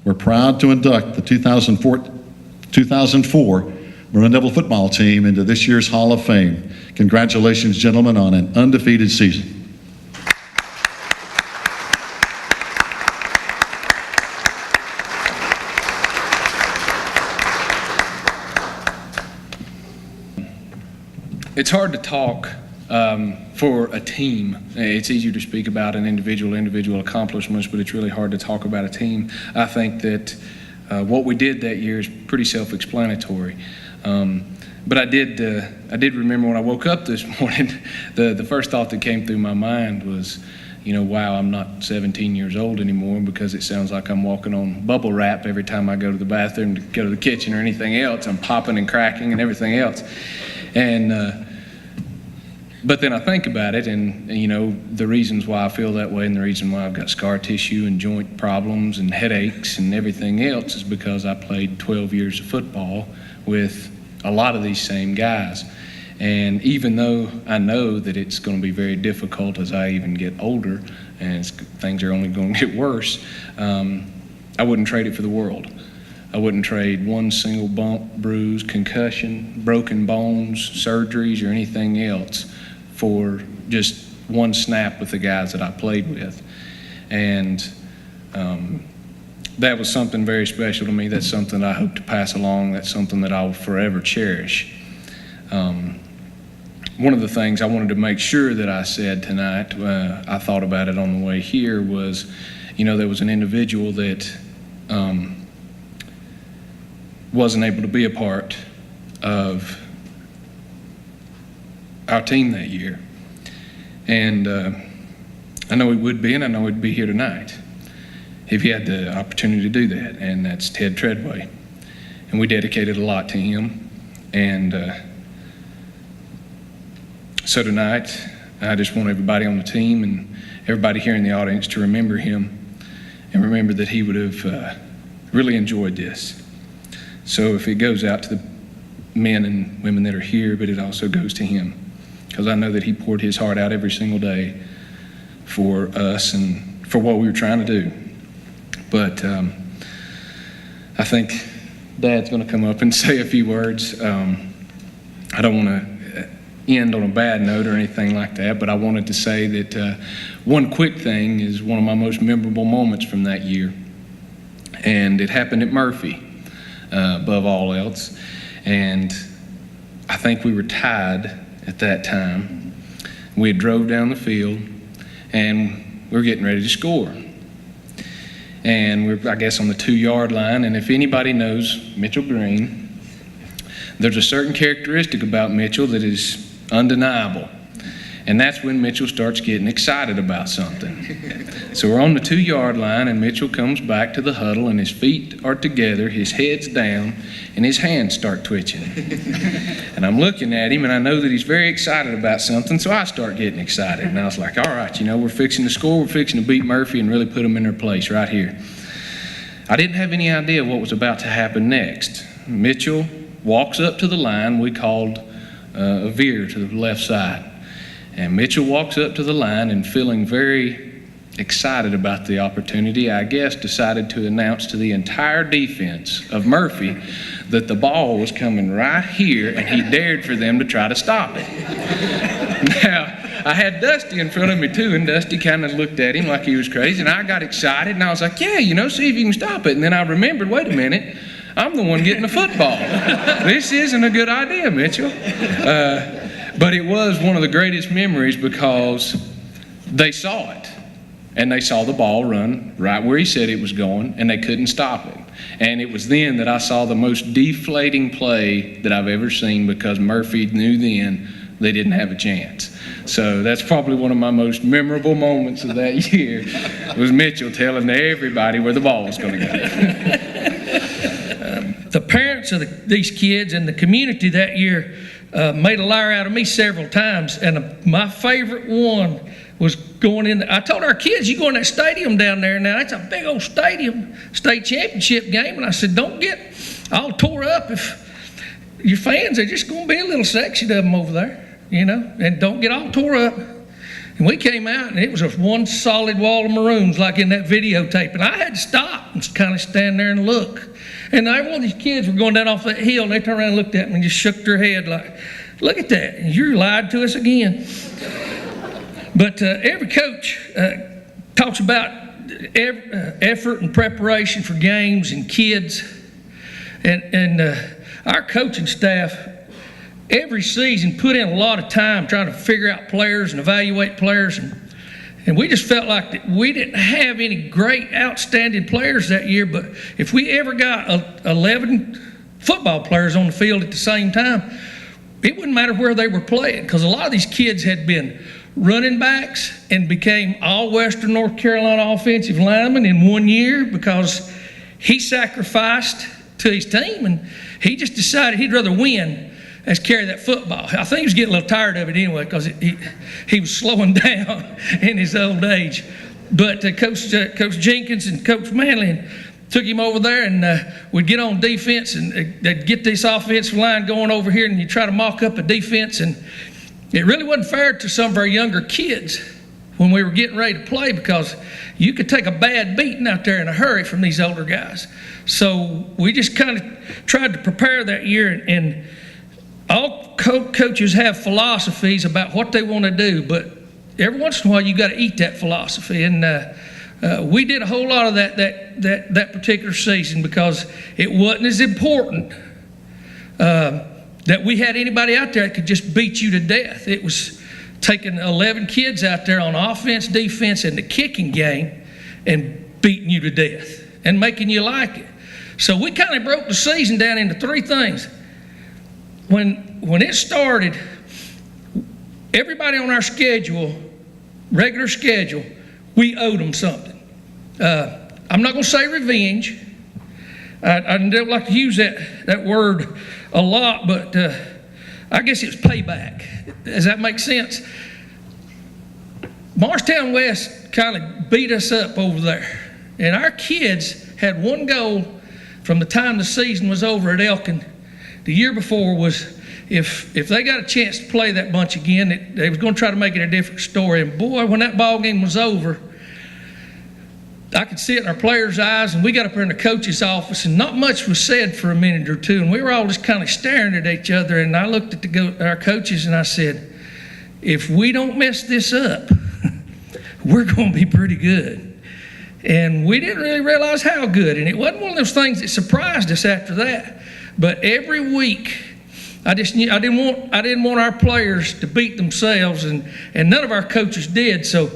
We're proud to induct the 2004 Maroon Devil football team into this year's Hall of Fame. Congratulations, gentlemen, on an undefeated season. It's hard to talk for a team. It's easier to speak about an individual accomplishments, but it's really hard to talk about a team. I think that what we did that year is pretty self-explanatory. But I did remember when I woke up this morning, the first thought that came through my mind was, wow, I'm not 17 years old anymore, because it sounds like I'm walking on bubble wrap every time I go to the bathroom, to go to the kitchen or anything else. I'm popping and cracking and everything else. But then I think about it, and the reasons why I feel that way, and the reason why I've got scar tissue and joint problems and headaches and everything else is because I played 12 years of football with a lot of these same guys. And even though I know that it's going to be very difficult as I even get older, and things are only going to get worse, I wouldn't trade it for the world. I wouldn't trade one single bump, bruise, concussion, broken bones, surgeries, or anything else for just one snap with the guys that I played with. And that was something very special to me. That's something I hope to pass along. That's something that I will forever cherish. One of the things I wanted to make sure that I said tonight, I thought about it on the way here, was, there was an individual that wasn't able to be a part of our team that year. And I know he would be, and I know he'd be here tonight if he had the opportunity to do that, and that's Ted Treadway. And we dedicated a lot to him. And so tonight, I just want everybody on the team and everybody here in the audience to remember him, and remember that he would have really enjoyed this. So if it goes out to the men and women that are here, but it also goes to him, because I know that he poured his heart out every single day for us and for what we were trying to do. But I think Dad's going to come up and say a few words. I don't want to end on a bad note or anything like that, but I wanted to say that one quick thing is one of my most memorable moments from that year. And it happened at Murphy, above all else. And I think we were tied at that time. We had drove down the field, and we were getting ready to score. And we're, I guess, on the 2-yard line. And if anybody knows Mitchell Green, there's a certain characteristic about Mitchell that is undeniable. And that's when Mitchell starts getting excited about something. So we're on the 2-yard line, and Mitchell comes back to the huddle, and his feet are together, his head's down, and his hands start twitching. And I'm looking at him, and I know that he's very excited about something, so I start getting excited. And I was like, all right, we're fixing to score, we're fixing to beat Murphy and really put them in their place right here. I didn't have any idea what was about to happen next. Mitchell walks up to the line. We called a veer to the left side. And Mitchell walks up to the line, and feeling very excited about the opportunity, I guess decided to announce to the entire defense of Murphy that the ball was coming right here, and he dared for them to try to stop it. Now, I had Dusty in front of me too, and Dusty kind of looked at him like he was crazy, and I got excited, and I was like, yeah, see if you can stop it. And then I remembered, wait a minute, I'm the one getting the football. This isn't a good idea, Mitchell. But it was one of the greatest memories, because they saw it, and they saw the ball run right where he said it was going, and they couldn't stop it. And it was then that I saw the most deflating play that I've ever seen, because Murphy knew then they didn't have a chance. So that's probably one of my most memorable moments of that year, was Mitchell telling everybody where the ball was going to go. The parents of these kids and the community that year made a liar out of me several times, and my favorite one was going in. I told our kids, you go in that stadium down there now, it's a big old stadium, state championship game, and I said, don't get all tore up if your fans are just going to be a little section of them over there, and don't get all tore up. And we came out, and it was a one solid wall of maroons like in that videotape. And I had to stop and kind of stand there and look. And every one of these kids were going down off that hill, and they turned around and looked at me and just shook their head like, look at that, you lied to us again. But every coach talks about effort and preparation for games and kids. And our coaching staff, every season, put in a lot of time trying to figure out players and evaluate players. And we just felt like that we didn't have any great, outstanding players that year. But if we ever got 11 football players on the field at the same time, it wouldn't matter where they were playing, because a lot of these kids had been running backs and became all Western North Carolina offensive linemen in 1 year because he sacrificed to his team, and he just decided he'd rather win as carry that football. I think he was getting a little tired of it anyway, because he was slowing down in his old age. But Coach Jenkins and Coach Manley took him over there, and we'd get on defense, and they'd get this offensive line going over here, and you try to mock up a defense. And it really wasn't fair to some of our younger kids when we were getting ready to play, because you could take a bad beating out there in a hurry from these older guys. So we just kind of tried to prepare that year, and all coaches have philosophies about what they want to do, but every once in a while you got to eat that philosophy. And we did a whole lot of that particular season, because it wasn't as important that we had anybody out there that could just beat you to death. It was taking 11 kids out there on offense, defense, and the kicking game and beating you to death and making you like it. So we kind of broke the season down into three things. When it started, everybody on our schedule, regular schedule, we owed them something. I'm not going to say revenge. I don't like to use that word a lot, but I guess it's payback. Does that make sense? Morristown West kind of beat us up over there. And our kids had one goal from the time the season was over at Elkin the year before, was if they got a chance to play that bunch again, they was going to try to make it a different story. And boy, when that ball game was over, I could see it in our players' eyes, and we got up there in the coach's office, and not much was said for a minute or two, and we were all just kind of staring at each other. And I looked at our coaches and I said, if we don't mess this up, we're going to be pretty good. And we didn't really realize how good, and it wasn't one of those things that surprised us after that. But every week, I didn't want our players to beat themselves, and none of our coaches did. So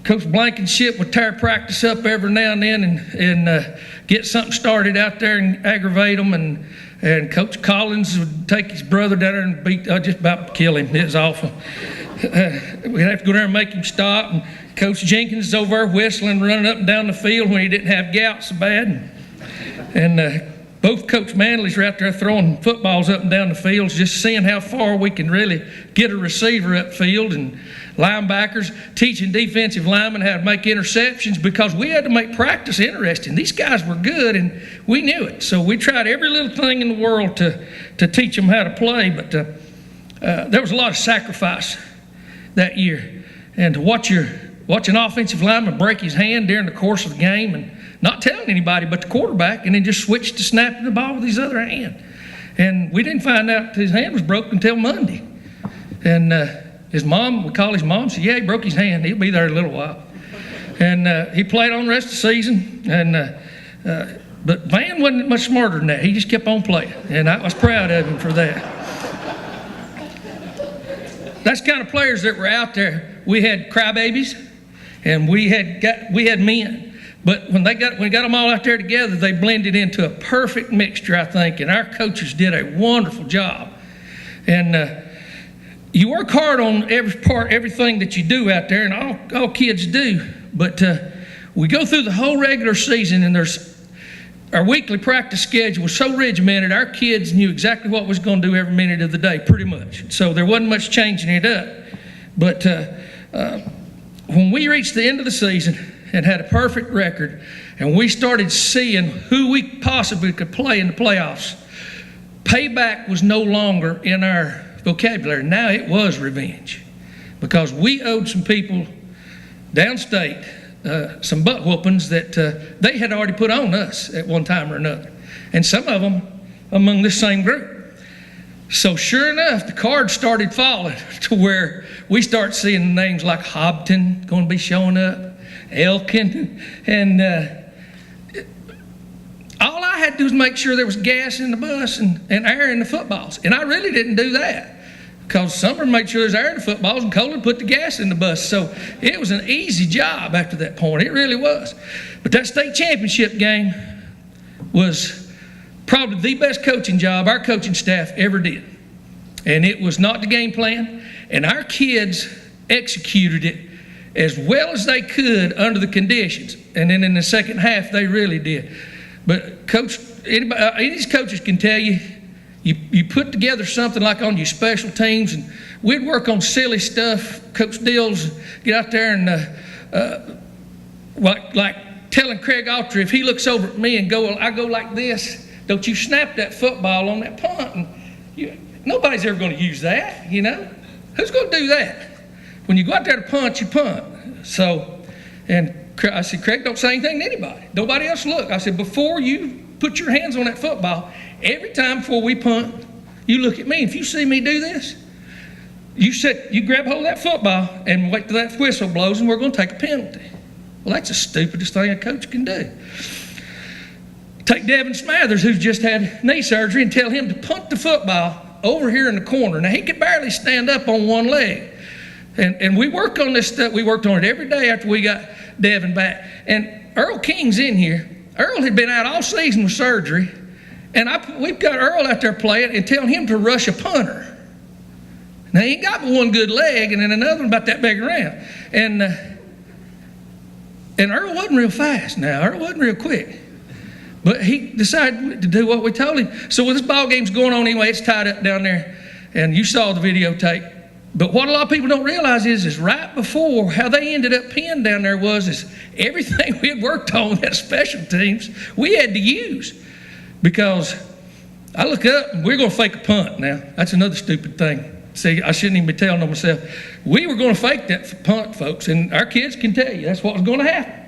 Coach Blankenship would tear practice up every now and then and get something started out there and aggravate them. And Coach Collins would take his brother down there and beat, just about kill him. It was awful. We'd have to go there and make him stop. And Coach Jenkins is over there whistling, running up and down the field when he didn't have gout so bad. And both Coach Manleys were out there throwing footballs up and down the fields, just seeing how far we can really get a receiver upfield, and linebackers teaching defensive linemen how to make interceptions, because we had to make practice interesting. These guys were good, and we knew it. So we tried every little thing in the world to teach them how to play. But there was a lot of sacrifice that year. And to watch an offensive lineman break his hand during the course of the game, and not telling anybody but the quarterback, and then just switch to snapping the ball with his other hand. And we didn't find out his hand was broken until Monday. And his mom, we called his mom, said, yeah, he broke his hand. He'll be there in a little while. And he played on the rest of the season. And but Van wasn't much smarter than that. He just kept on playing. And I was proud of him for that. That's the kind of players that were out there. We had crybabies, and we had men. But when we got them all out there together, they blended into a perfect mixture, I think. And our coaches did a wonderful job. And you work hard on everything that you do out there, and all kids do. But we go through the whole regular season, and our weekly practice schedule was so regimented, our kids knew exactly what was going to do every minute of the day, pretty much. So there wasn't much changing it up. But when we reached the end of the season and had a perfect record, and we started seeing who we possibly could play in the playoffs, payback was no longer in our vocabulary. Now it was revenge. because we owed some people downstate some butt whoopings that they had already put on us at one time or another, and some of them among this same group. So sure enough, the cards started falling to where we start seeing names like Hobton going to be showing up, Elkin, and all I had to do was make sure there was gas in the bus and air in the footballs. And I really didn't do that, because Summer made sure there's air in the footballs and Colin put the gas in the bus. So it was an easy job after that point. It really was. But that state championship game was probably the best coaching job our coaching staff ever did. And it was not the game plan. And our kids executed it as well as they could under the conditions. And then in the second half, they really did. But Coach, any of these coaches can tell you, you put together something like on your special teams, and we'd work on silly stuff. Coach Dills get out there and like telling Craig Autry, if he looks over at me and I go like this, don't you snap that football on that punt. And nobody's ever going to use that, you know. Who's going to do that? When you go out there to punt, you punt. So, and I said, Craig, don't say anything to anybody. Nobody else look. I said, before you put your hands on that football, every time before we punt, you look at me. If you see me do this, you grab hold of that football and wait till that whistle blows, and we're going to take a penalty. Well, that's the stupidest thing a coach can do. Take Devin Smathers, who's just had knee surgery, and tell him to punt the football over here in the corner. Now, he could barely stand up on one leg. And we worked on this stuff. We worked on it every day after we got Devin back. And Earl King's in here. Earl had been out all season with surgery. And we've got Earl out there playing and telling him to rush a punter. Now, he ain't got but one good leg and then another one about that big around. And Earl wasn't real fast now. Earl wasn't real quick. But he decided to do what we told him. So when this ball game's going on anyway, it's tied up down there. And you saw the videotape. But what a lot of people don't realize is right before, how they ended up pinned down there is everything we had worked on at special teams, we had to use. Because I look up and we're going to fake a punt now. That's another stupid thing. See, I shouldn't even be telling on myself. We were going to fake that punt, folks, and our kids can tell you that's what was going to happen.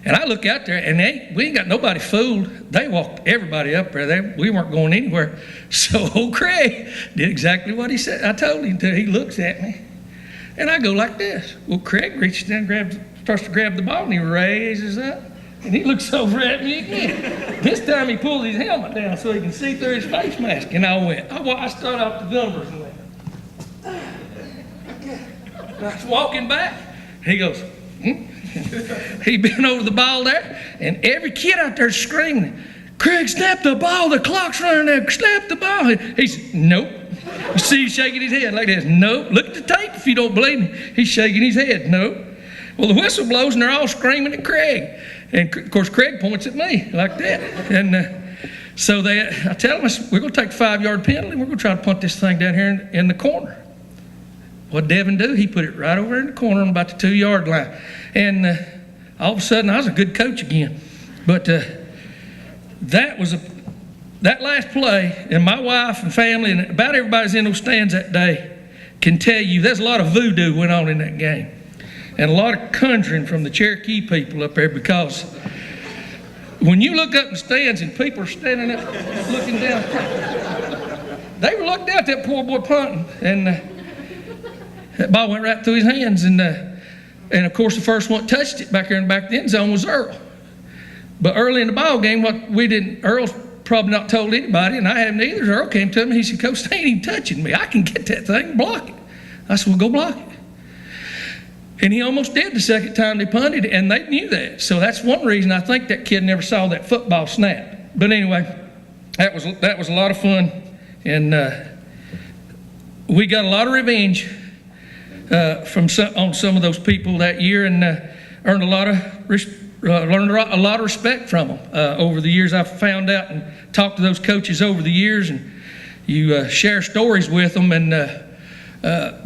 And I look out there, and we ain't got nobody fooled. They walked everybody up there. We weren't going anywhere. So old Craig did exactly what he said. I told him to. He looks at me, and I go like this. Well, Craig reaches down, starts to grab the ball, and he raises up, and he looks over at me again. This time he pulls his helmet down so he can see through his face mask. And I started off the numbers and went. I was walking back. He goes, He bent over the ball there, and every kid out there screaming, Craig, snap the ball, the clock's running there, snap the ball. He said, nope. You see he's shaking his head like this. Nope. Look at the tape if you don't believe me. He's shaking his head. Nope. Well, the whistle blows, and they're all screaming at Craig. And, of course, Craig points at me like that. And so I tell him, we're going to take a 5-yard penalty. We're going to try to punt this thing down here in the corner. What Devin do? He put it right over in the corner on about the 2-yard line. And all of a sudden, I was a good coach again. But that last play, and my wife and family and about everybody's in those stands that day can tell you there's a lot of voodoo went on in that game. And a lot of conjuring from the Cherokee people up there, because when you look up in the stands and people are standing up looking down, they were looking down at that poor boy punting, and that ball went right through his hands. And of course, the first one that touched it back there in the back of the end zone was Earl. But early in the ball game, Earl's probably not told anybody, and I haven't either. Earl came to me, he said, Coach, they ain't even touching me. I can get that thing and block it. I said, well, go block it. And he almost did the second time they punted, and they knew that. So that's one reason I think that kid never saw that football snap. But anyway, that was a lot of fun, and we got a lot of revenge on some of those people that year, and learned a lot of respect from them over the years. I've found out and talked to those coaches over the years, and you share stories with them, and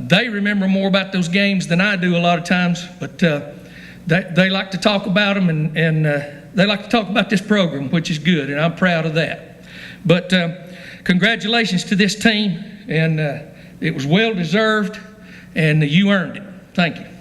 they remember more about those games than I do a lot of times, but they like to talk about them, and they like to talk about this program, which is good, and I'm proud of that. But congratulations to this team, and it was well deserved, and you earned it. Thank you.